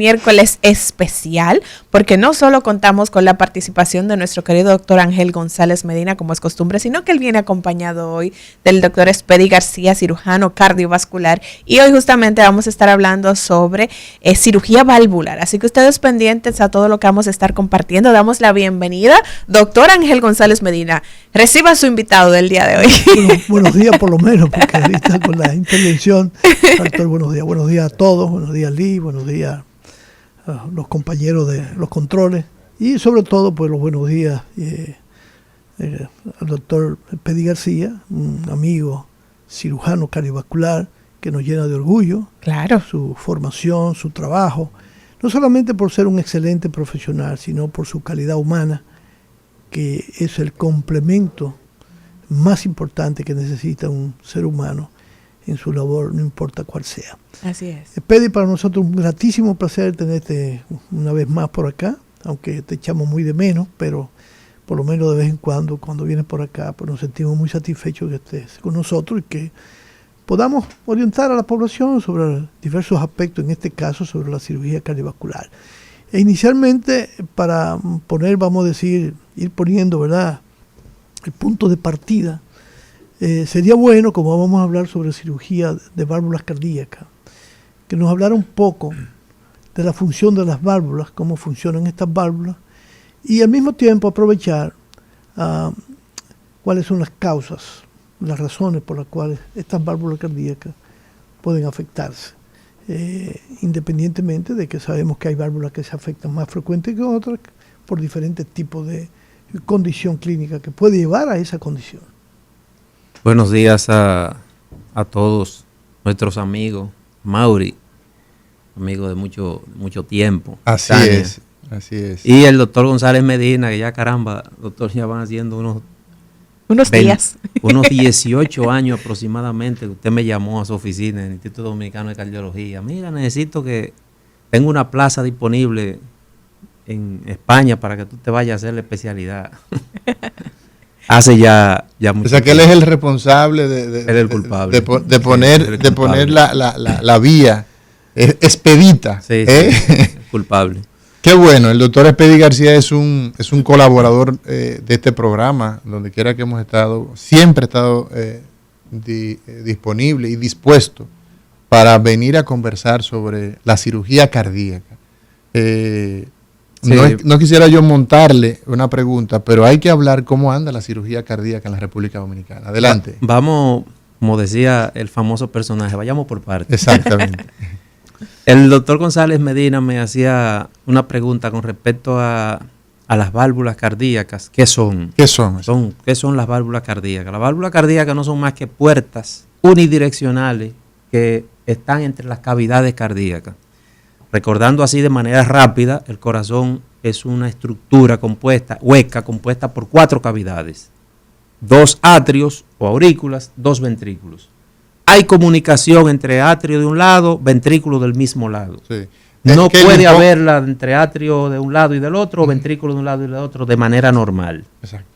miércoles especial, porque no solo contamos con la participación de nuestro querido doctor Ángel González Medina, como es costumbre, sino que él viene acompañado hoy del doctor Espedi García, cirujano cardiovascular, y hoy justamente vamos a estar hablando sobre cirugía valvular. Así que ustedes pendientes a todo lo que vamos a estar compartiendo. Damos la bienvenida, doctor Ángel González Medina. Reciba a su invitado del día de hoy. Bueno, buenos días por lo menos, porque ahorita con la intervención, doctor, buenos días a todos, buenos días Lee, buenos días a los compañeros de los controles y sobre todo pues los buenos días al doctor Espedi García, un amigo cirujano cardiovascular que nos llena de orgullo. Claro. Su formación, su trabajo, no solamente por ser un excelente profesional, sino por su calidad humana, que es el complemento más importante que necesita un ser humano en su labor, no importa cuál sea. Así es. Espedi, para nosotros un gratísimo placer tenerte una vez más por acá, aunque te echamos muy de menos, pero por lo menos de vez en cuando vienes por acá, pues nos sentimos muy satisfechos que estés con nosotros y que podamos orientar a la población sobre diversos aspectos, en este caso sobre la cirugía cardiovascular. E inicialmente, para poner, vamos a decir, ir poniendo, ¿verdad?, el punto de partida, sería bueno, como vamos a hablar sobre cirugía de válvulas cardíacas, que nos hablara un poco de la función de las válvulas, cómo funcionan estas válvulas, y al mismo tiempo aprovechar cuáles son las causas, las razones por las cuales estas válvulas cardíacas pueden afectarse, independientemente de que sabemos que hay válvulas que se afectan más frecuente que otras por diferentes tipos de condición clínica que puede llevar a esa condición. Buenos días a todos nuestros amigos. Mauri, amigo de mucho tiempo. Así años. es. Y el doctor González Medina, que ya caramba, doctor, ya van haciendo unos días. Unos 18 años aproximadamente. Usted me llamó a su oficina en el Instituto Dominicano de Cardiología. Mira, necesito que tengo una plaza disponible en España para que tú te vayas a hacer la especialidad. Hace ya mucho. O sea que él es el responsable él es el culpable. de poner la vía expedita. Sí, culpable. Qué bueno, el doctor Espedi García es un colaborador de este programa, donde quiera que hemos estado, siempre ha estado disponible y dispuesto para venir a conversar sobre la cirugía cardíaca. Sí. No quisiera yo montarle una pregunta, pero hay que hablar cómo anda la cirugía cardíaca en la República Dominicana. Adelante. Vamos, como decía el famoso personaje, vayamos por partes. Exactamente. El doctor González Medina me hacía una pregunta con respecto a las válvulas cardíacas. ¿Qué son? ¿Qué son? ¿Qué son las válvulas cardíacas? Las válvulas cardíacas no son más que puertas unidireccionales que están entre las cavidades cardíacas. Recordando así de manera rápida, el corazón es una estructura hueca, compuesta por 4 cavidades. 2 atrios o aurículas, 2 ventrículos. Hay comunicación entre atrio de un lado, ventrículo del mismo lado. Sí. No puede haberla entre atrio de un lado y del otro, o ventrículo de un lado y del otro, de manera normal. Exacto.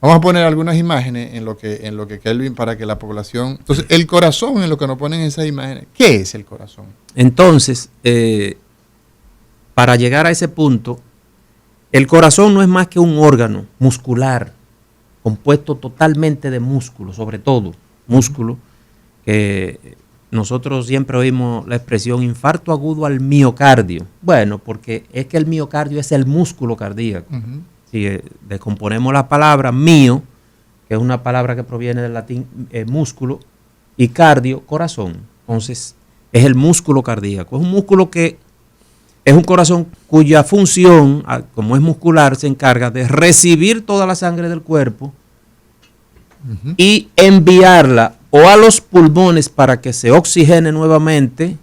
Vamos a poner algunas imágenes en lo que Kelvin, para que la población... Entonces, el corazón, en lo que nos ponen esas imágenes, ¿qué es el corazón? Entonces, para llegar a ese punto, el corazón no es más que un órgano muscular, compuesto totalmente de músculo, sobre todo músculo, que nosotros siempre oímos la expresión infarto agudo al miocardio. Bueno, porque es que el miocardio es el músculo cardíaco. Si descomponemos la palabra mio, que es una palabra que proviene del latín músculo, y cardio, corazón. Entonces, es el músculo cardíaco. Es un músculo que es un corazón cuya función, como es muscular, se encarga de recibir toda la sangre del cuerpo y enviarla o a los pulmones para que se oxigene nuevamente,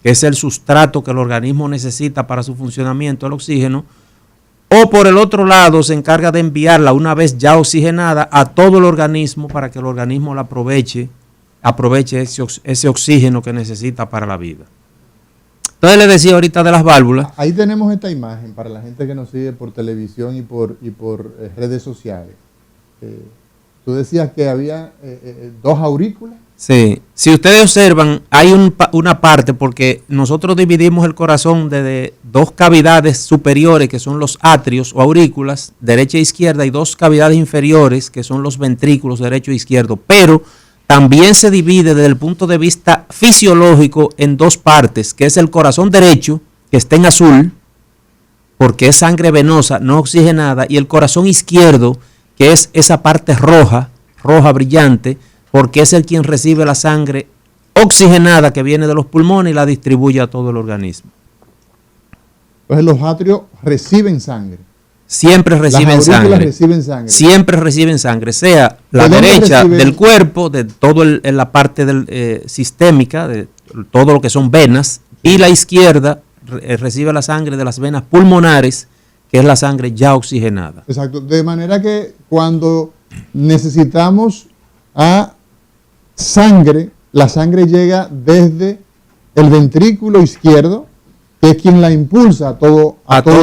que es el sustrato que el organismo necesita para su funcionamiento, el oxígeno, o por el otro lado se encarga de enviarla una vez ya oxigenada a todo el organismo para que el organismo la aproveche ese oxígeno que necesita para la vida. Entonces le decía ahorita de las válvulas. Ahí tenemos esta imagen para la gente que nos sigue por televisión y por redes sociales. Tú decías que había 2 aurículas. Sí, si ustedes observan, hay una parte, porque nosotros dividimos el corazón de dos cavidades superiores que son los atrios o aurículas, derecha e izquierda, y dos cavidades inferiores que son los ventrículos, derecho e izquierdo, pero también se divide desde el punto de vista fisiológico en dos partes, que es el corazón derecho, que está en azul, porque es sangre venosa, no oxigenada, y el corazón izquierdo, que es esa parte roja, roja brillante, porque es el quien recibe la sangre oxigenada que viene de los pulmones y la distribuye a todo el organismo. Entonces los atrios reciben sangre. Siempre reciben sangre. Reciben sangre. Siempre reciben sangre, sea la derecha del cuerpo, de todo en la parte sistémica, de todo lo que son venas, y la izquierda recibe la sangre de las venas pulmonares, que es la sangre ya oxigenada. Exacto. De manera que cuando necesitamos a sangre, la sangre llega desde el ventrículo izquierdo, que es quien la impulsa a todo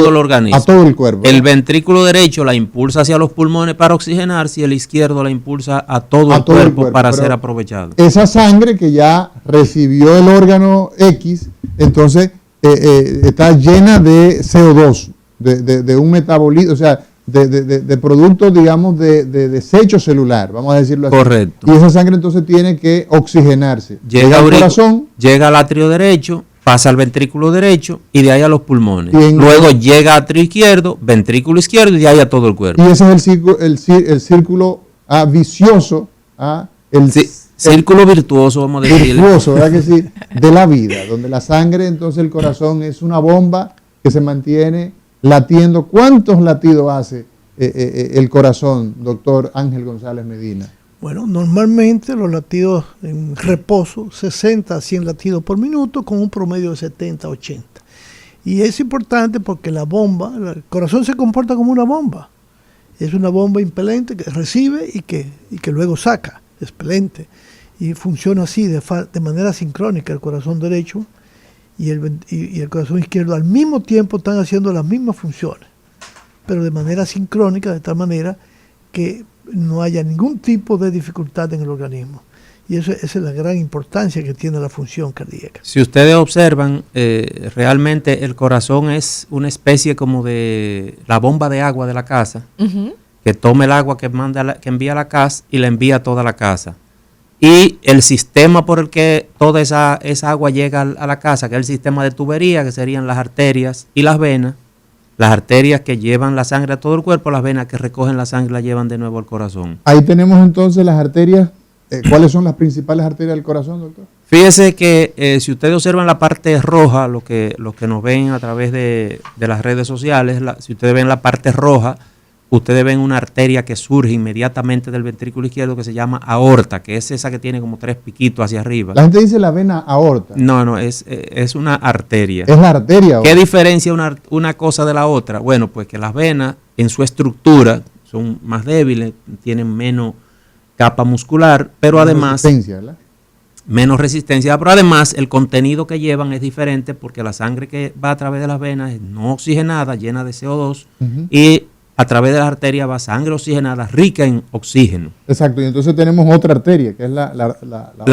el organismo, a todo el cuerpo. El ventrículo derecho la impulsa hacia los pulmones para oxigenarse y el izquierdo la impulsa a todo el cuerpo para ser aprovechado. Esa sangre que ya recibió el órgano X, entonces está llena de CO2, de un metabolismo, o sea, de productos, digamos, de desecho celular, vamos a decirlo así. Correcto. Y esa sangre entonces tiene que oxigenarse. Llega al corazón, llega al atrio derecho, pasa al ventrículo derecho y de ahí a los pulmones. Luego llega al atrio izquierdo, ventrículo izquierdo y de ahí a todo el cuerpo. Y ese es el círculo vicioso, círculo virtuoso, vamos a decir. Virtuoso, ¿verdad que sí? De la vida, donde la sangre, entonces el corazón es una bomba que se mantiene latiendo. ¿Cuántos latidos hace el corazón, doctor Ángel González Medina? Bueno, normalmente los latidos en reposo, 60 a 100 latidos por minuto, con un promedio de 70 a 80. Y es importante porque la bomba, el corazón se comporta como una bomba. Es una bomba impelente que recibe y que luego saca, expelente. Y funciona así, de manera sincrónica, el corazón derecho y el corazón izquierdo al mismo tiempo están haciendo las mismas funciones, pero de manera sincrónica, de tal manera que no haya ningún tipo de dificultad en el organismo. Y esa es la gran importancia que tiene la función cardíaca. Si ustedes observan, realmente el corazón es una especie como de la bomba de agua de la casa, que toma el agua que envía a la casa y la envía a toda la casa. Y el sistema por el que toda esa agua llega a la casa, que es el sistema de tubería, que serían las arterias y las venas. Las arterias que llevan la sangre a todo el cuerpo, las venas que recogen la sangre la llevan de nuevo al corazón. Ahí tenemos entonces las arterias. ¿Cuáles son las principales arterias del corazón, doctor? Fíjese que si ustedes observan la parte roja, lo que nos ven a través de las redes sociales, si ustedes ven la parte roja, ustedes ven una arteria que surge inmediatamente del ventrículo izquierdo que se llama aorta, que es esa que tiene como 3 piquitos hacia arriba. La gente dice la vena aorta. No, es una arteria. Es la arteria. ¿Qué diferencia una cosa de la otra? Bueno, pues que las venas en su estructura son más débiles, tienen menos capa muscular, pero además menos resistencia, pero además el contenido que llevan es diferente porque la sangre que va a través de las venas es no oxigenada, llena de CO2, y a través de las arterias va sangre oxigenada rica en oxígeno. Exacto, y entonces tenemos otra arteria, que es la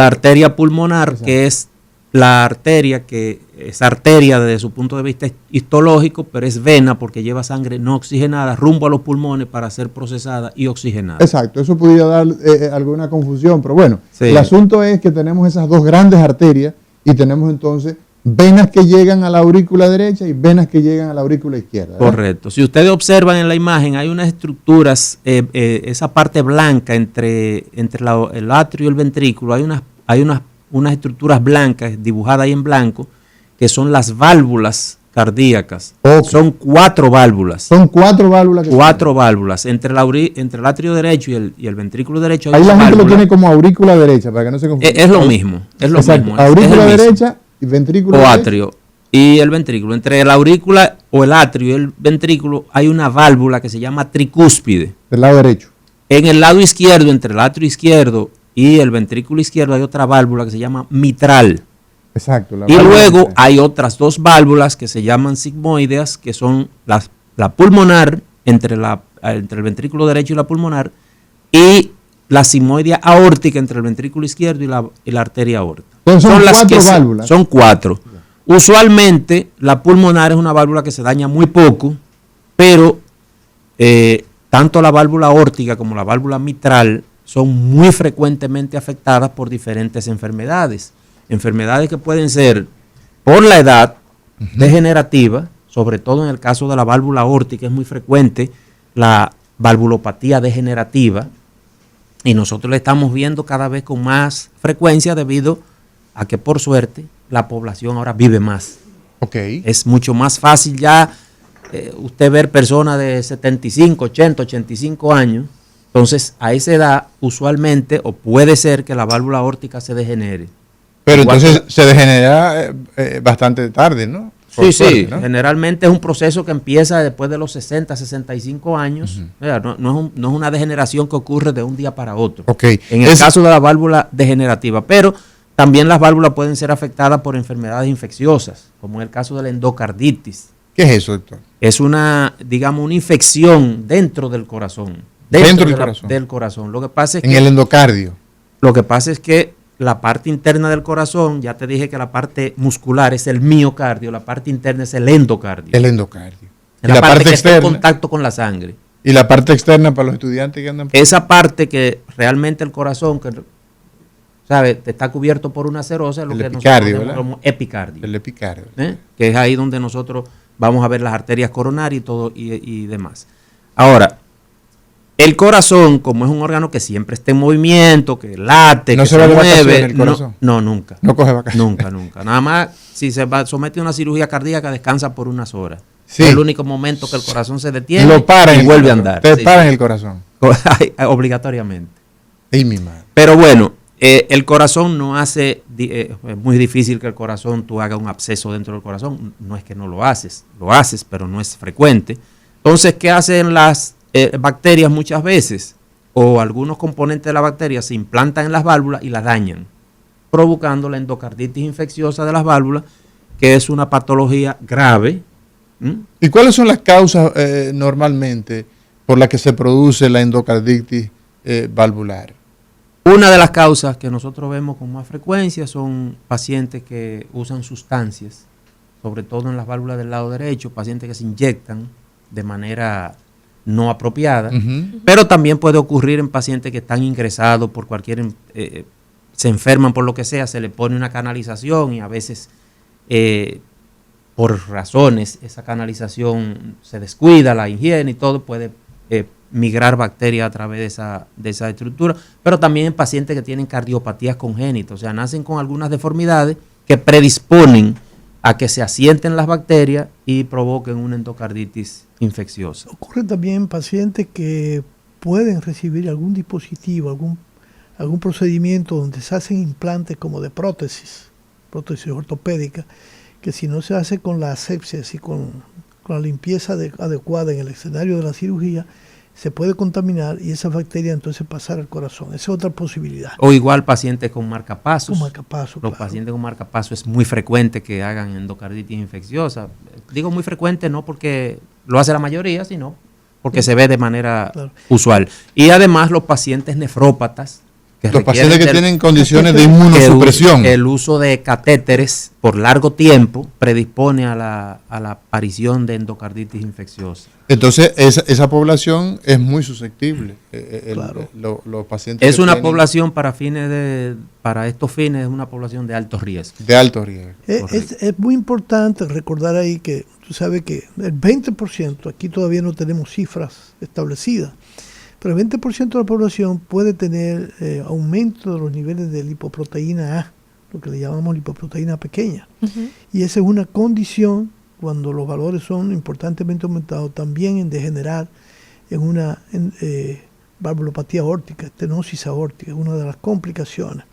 arteria pulmonar. Exacto. Que es la arteria que es arteria desde su punto de vista histológico, pero es vena porque lleva sangre no oxigenada rumbo a los pulmones para ser procesada y oxigenada. Exacto, eso podría dar alguna confusión, pero bueno, sí. El asunto es que tenemos esas dos grandes arterias y tenemos entonces venas que llegan a la aurícula derecha y venas que llegan a la aurícula izquierda, ¿verdad? Correcto. Si ustedes observan en la imagen, hay unas estructuras, esa parte blanca entre el atrio y el ventrículo, hay unas estructuras blancas dibujadas ahí en blanco, que son las válvulas cardíacas. Okay. Son 4 válvulas. Son 4 válvulas. 4 válvulas. Entre el atrio derecho y el ventrículo derecho. Ahí la gente lo tiene como aurícula derecha, para que no se confunda. Es lo mismo. Es lo mismo. Aurícula derecha y ventrículo o atrio. Y el ventrículo. Entre la aurícula o el atrio y el ventrículo hay una válvula que se llama tricúspide. Del lado derecho. En el lado izquierdo, entre el atrio izquierdo y el ventrículo izquierdo, hay otra válvula que se llama mitral. Exacto. Y luego mitral. Hay otras 2 válvulas que se llaman sigmoideas, que son la pulmonar, entre el ventrículo derecho y la pulmonar, y la sigmoidea aórtica entre el ventrículo izquierdo y la arteria aorta. Entonces son las 4 válvulas. Son 4. Usualmente la pulmonar es una válvula que se daña muy poco, pero tanto la válvula aórtica como la válvula mitral son muy frecuentemente afectadas por diferentes enfermedades. Enfermedades que pueden ser por la edad degenerativa, sobre todo en el caso de la válvula aórtica es muy frecuente la valvulopatía degenerativa, y nosotros la estamos viendo cada vez con más frecuencia debido a que por suerte la población ahora vive más. Okay. Es mucho más fácil ya usted ver personas de 75, 80, 85 años. Entonces, a esa edad, usualmente, o puede ser que la válvula aórtica se degenere. Pero igual entonces se degenera bastante tarde, ¿no? Por Sí, suerte, sí. ¿no? Generalmente es un proceso que empieza después de los 60, 65 años. No es una degeneración que ocurre de un día para otro. Okay. En el caso de la válvula degenerativa. Pero también las válvulas pueden ser afectadas por enfermedades infecciosas, como en el caso de la endocarditis. ¿Qué es eso, doctor? Es una, digamos, una infección dentro del corazón. Dentro del corazón. Del corazón. Lo que pasa es en que el endocardio. Lo que pasa es que la parte interna del corazón, ya te dije que la parte muscular es el miocardio, la parte interna es el endocardio. El endocardio. Es la parte que está en contacto con la sangre. Y la parte externa para los estudiantes que andan por esa parte que realmente el corazón, que ¿sabe? Está cubierto por una serosa, es lo que nosotros llamamos como epicardio. El epicardio. Que es ahí donde nosotros vamos a ver las arterias coronarias y todo y demás. Ahora, el corazón, como es un órgano que siempre está en movimiento, que late, no que se va de mueve, vacaciones el corazón. No, nunca. No coge vacaciones. Nunca. Nada más, si se somete a una cirugía cardíaca, descansa por unas horas. Sí. Es el único momento que el corazón se detiene Lo para y vuelve a andar. Te paran el corazón. Obligatoriamente. ¡Ay, mi madre! Pero bueno, el corazón no hace, es muy difícil que el corazón, tú hagas un absceso dentro del corazón. No es que no lo haces, pero no es frecuente. Entonces, ¿qué hacen las bacterias muchas veces? O algunos componentes de la bacteria se implantan en las válvulas y las dañan, provocando la endocarditis infecciosa de las válvulas, que es una patología grave. ¿Y cuáles son las causas normalmente por las que se produce la endocarditis valvular? Una de las causas que nosotros vemos con más frecuencia son pacientes que usan sustancias, sobre todo en las válvulas del lado derecho, pacientes que se inyectan de manera no apropiada, pero también puede ocurrir en pacientes que están ingresados por cualquier, se enferman por lo que sea, se le pone una canalización y a veces por razones esa canalización se descuida, la higiene y todo, puede migrar bacterias a través de esa estructura, pero también en pacientes que tienen cardiopatías congénitas, o sea, nacen con algunas deformidades que predisponen a que se asienten las bacterias y provoquen una endocarditis infecciosa. Ocurre también en pacientes que pueden recibir algún dispositivo, algún procedimiento donde se hacen implantes como de prótesis ortopédica, que si no se hace con la asepsia y con la limpieza adecuada en el escenario de la cirugía, se puede contaminar y esa bacteria entonces pasar al corazón. Esa es otra posibilidad. O igual pacientes con marcapasos. Con marcapasos, Los pacientes con marcapasos es muy frecuente que hagan endocarditis infecciosa. Digo muy frecuente no porque lo hace la mayoría, sino porque se ve de manera usual. Y además los pacientes nefrópatas. Los pacientes que tienen condiciones de inmunosupresión. El uso de catéteres por largo tiempo predispone a la aparición de endocarditis infecciosa. Entonces, esa población es muy susceptible. Los pacientes es una población para estos fines, es una población de alto riesgo. De alto riesgo. Es muy importante recordar ahí que tú sabes que el 20%, aquí todavía no tenemos cifras establecidas, pero el 20% de la población puede tener aumento de los niveles de lipoproteína A, lo que le llamamos lipoproteína pequeña. Y esa es una condición, cuando los valores son importantemente aumentados, también en degenerar en una valvulopatía aórtica, estenosis aórtica, es una de las complicaciones.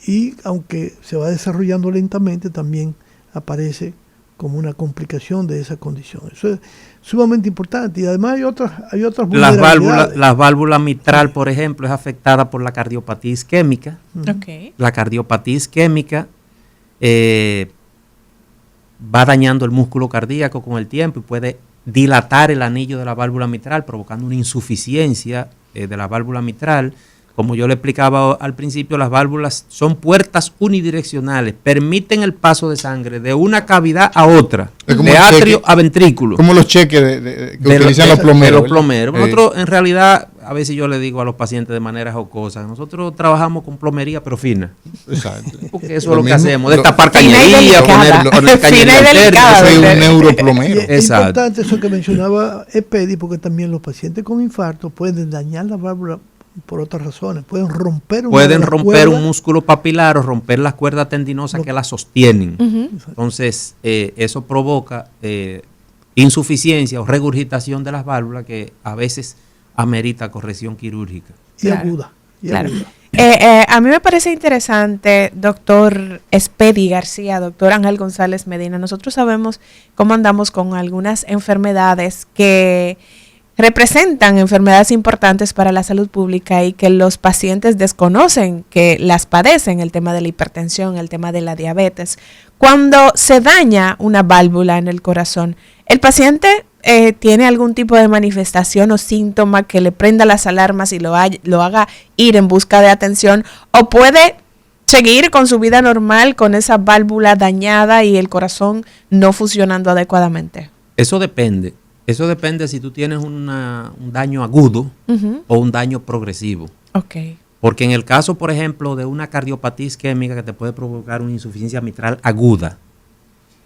Y aunque se va desarrollando lentamente, también aparece como una complicación de esa condición. Eso es sumamente importante. Y además hay otras vulnerabilidades. La válvula mitral, por ejemplo, es afectada por la cardiopatía isquémica. La cardiopatía isquémica va dañando el músculo cardíaco con el tiempo y puede dilatar el anillo de la válvula mitral, provocando una insuficiencia de la válvula mitral. como yo le explicaba al principio, las válvulas son puertas unidireccionales, permiten el paso de sangre de una cavidad a otra, de atrio a ventrículo. Como los cheques que utilizan los plomeros. De los plomeros. Nosotros, en realidad, a veces yo le digo a los pacientes de manera jocosa, nosotros trabajamos con plomería, pero fina. Exacto. Porque eso es lo que hacemos, destapar Fina y cañería, poner cañería delicada. Yo soy un neuroplomero. Es importante eso que mencionaba Epedi, porque también los pacientes con infarto pueden dañar la válvula por otras razones. Pueden romper un músculo papilar o romper las cuerdas tendinosas que la sostienen. Entonces, eso provoca insuficiencia o regurgitación de las válvulas que a veces amerita corrección quirúrgica. Y aguda. Claro. A mí me parece interesante, doctor Epedi García, doctor Ángel González Medina. Nosotros sabemos cómo andamos con algunas enfermedades que representan enfermedades importantes para la salud pública y que los pacientes desconocen que las padecen, el tema de la hipertensión, el tema de la diabetes. Cuando se daña una válvula en el corazón, ¿el paciente tiene algún tipo de manifestación o síntoma que le prenda las alarmas y lo haga ir en busca de atención, o puede seguir con su vida normal con esa válvula dañada y el corazón no funcionando adecuadamente? Eso depende. Eso depende si tú tienes un daño agudo o un daño progresivo. Okay. Porque en el caso, por ejemplo, de una cardiopatía isquémica que te puede provocar una insuficiencia mitral aguda,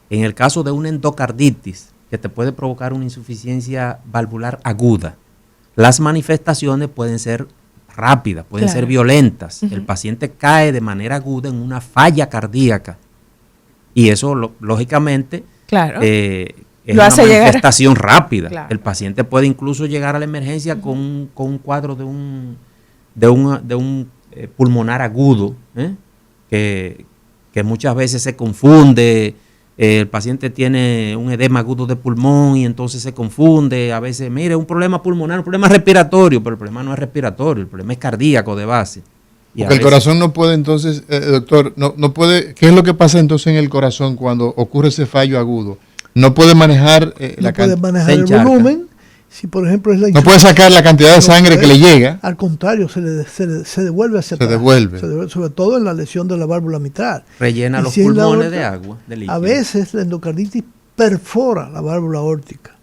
en el caso de una endocarditis que te puede provocar una insuficiencia valvular aguda, las manifestaciones pueden ser rápidas, pueden ser violentas. El paciente cae de manera aguda en una falla cardíaca y eso, lógicamente, es una manifestación rápida. Claro. El paciente puede incluso llegar a la emergencia con un cuadro de un pulmonar agudo, que muchas veces se confunde. El paciente tiene un edema agudo de pulmón y entonces se confunde. A veces, mire, un problema pulmonar, un problema respiratorio, pero el problema no es respiratorio, el problema es cardíaco de base. Porque el corazón no puede entonces, doctor, no puede. ¿Qué es lo que pasa entonces en el corazón cuando ocurre ese fallo agudo? No puede manejar no puede manejar el volumen. Si por ejemplo es la no puede sacar la cantidad de sangre que le llega. Al contrario, se devuelve hacia atrás. Se devuelve, sobre todo en la lesión de la válvula mitral. Rellena los pulmones de agua, de líquido. A veces la endocarditis perfora la válvula aórtica,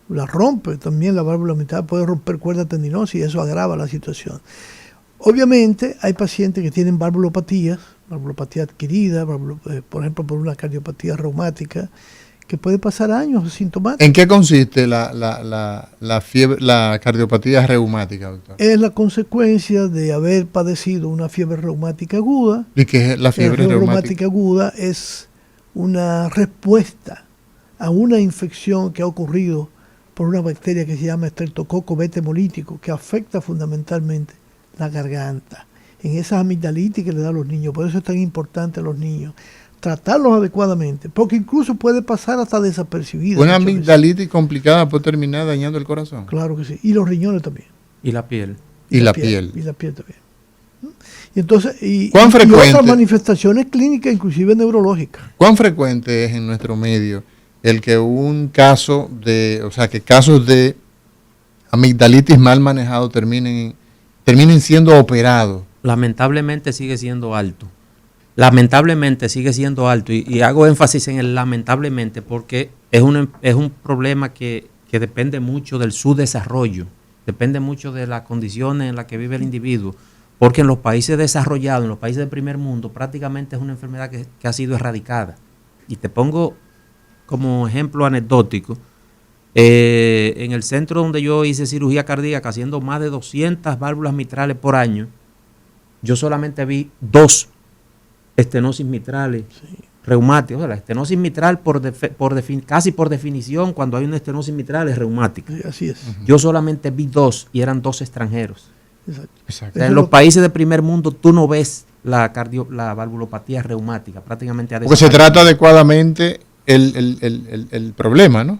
la rompe. También la válvula mitral puede romper cuerda tendinosa y eso agrava la situación. Obviamente hay pacientes que tienen valvulopatía adquirida, por ejemplo por una cardiopatía reumática, que puede pasar años asintomática. ¿En qué consiste la cardiopatía reumática, doctor? Es la consecuencia de haber padecido una fiebre reumática aguda. ¿Y qué es la fiebre reumática aguda? Es una respuesta a una infección que ha ocurrido por una bacteria que se llama Streptococcus beta hemolítico, que afecta fundamentalmente la garganta. En esas amigdalitis que le da a los niños, por eso es tan importante a los niños tratarlos adecuadamente, porque incluso puede pasar hasta desapercibido. Una amigdalitis complicada puede terminar dañando el corazón. Claro que sí, y los riñones también. Y la piel. Y la piel también. Y entonces, ¿cuán frecuente? Y otras manifestaciones clínicas, inclusive neurológicas. ¿Cuán frecuente es en nuestro medio el que casos de amigdalitis mal manejado terminen siendo operados? Lamentablemente sigue siendo alto. Lamentablemente sigue siendo alto y hago énfasis en el lamentablemente porque es un problema que depende mucho del subdesarrollo, depende mucho de las condiciones en las que vive el individuo, porque en los países desarrollados, en los países del primer mundo, prácticamente es una enfermedad que ha sido erradicada. Y te pongo como ejemplo anecdótico, en el centro donde yo hice cirugía cardíaca, haciendo más de 200 válvulas mitrales por año, yo solamente vi 2 estenosis mitrales reumáticas. O sea, la estenosis mitral casi por definición, cuando hay una estenosis mitral es reumática. Así es. Yo solamente vi 2 y eran 2 extranjeros. Exacto. O sea, en los países del primer mundo tú no ves la valvulopatía reumática, prácticamente. Porque se trata adecuadamente el problema, ¿no?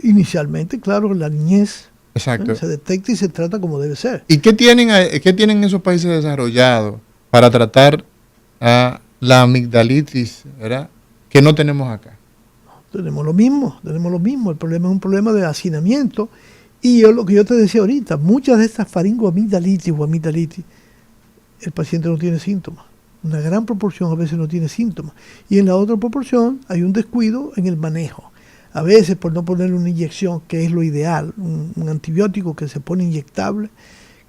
Inicialmente, claro, la niñez. Exacto. Se detecta y se trata como debe ser. ¿Y qué tienen esos países desarrollados para tratar a la amigdalitis, ¿verdad?, que no tenemos acá? Tenemos lo mismo. El problema es un problema de hacinamiento. Y lo que yo te decía ahorita, muchas de estas faringoamigdalitis o amigdalitis el paciente no tiene síntomas. Una gran proporción a veces no tiene síntomas. Y en la otra proporción hay un descuido en el manejo. A veces por no ponerle una inyección, que es lo ideal, un antibiótico que se pone inyectable,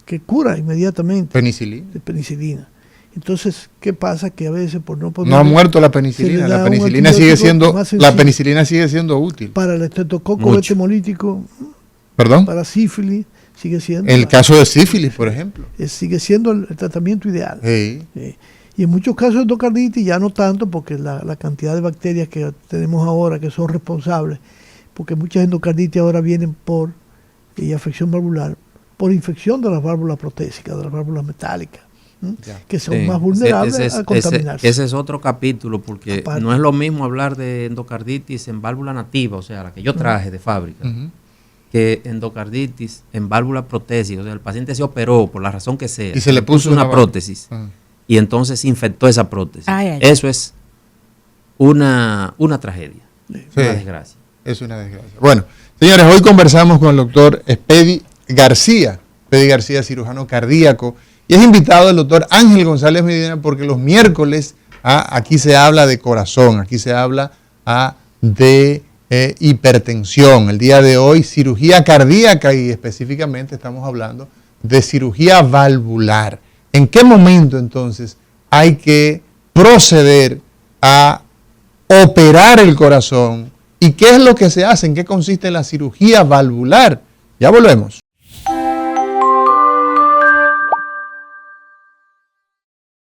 que cura inmediatamente. Penicilina. Entonces, ¿qué pasa? Que a veces por no poner... No ha muerto la penicilina. La penicilina sigue siendo útil. Para el estreptococo etemolítico, ¿perdón? Para sífilis, sigue siendo... El caso de sífilis, por ejemplo. Sigue siendo el tratamiento ideal. Sí. Y en muchos casos de endocarditis ya no tanto, porque la cantidad de bacterias que tenemos ahora que son responsables, porque muchas endocarditis ahora vienen por afección valvular, por infección de las válvulas protésicas, de las válvulas metálicas, que son más vulnerables a contaminarse. Ese es otro capítulo, porque aparte, no es lo mismo hablar de endocarditis en válvula nativa, o sea, la que yo traje de fábrica, que endocarditis en válvula protésica. O sea, el paciente se operó por la razón que sea. Y se le puso una prótesis. Y entonces infectó esa prótesis. Eso es una tragedia, una desgracia. Es una desgracia. Bueno, señores, hoy conversamos con el doctor Espedi García, cirujano cardíaco, y es invitado el doctor Ángel González Medina porque los miércoles aquí se habla de corazón, aquí se habla de hipertensión. El día de hoy, cirugía cardíaca, y específicamente estamos hablando de cirugía valvular. ¿En qué momento entonces hay que proceder a operar el corazón? ¿Y qué es lo que se hace? ¿En qué consiste la cirugía valvular? Ya volvemos.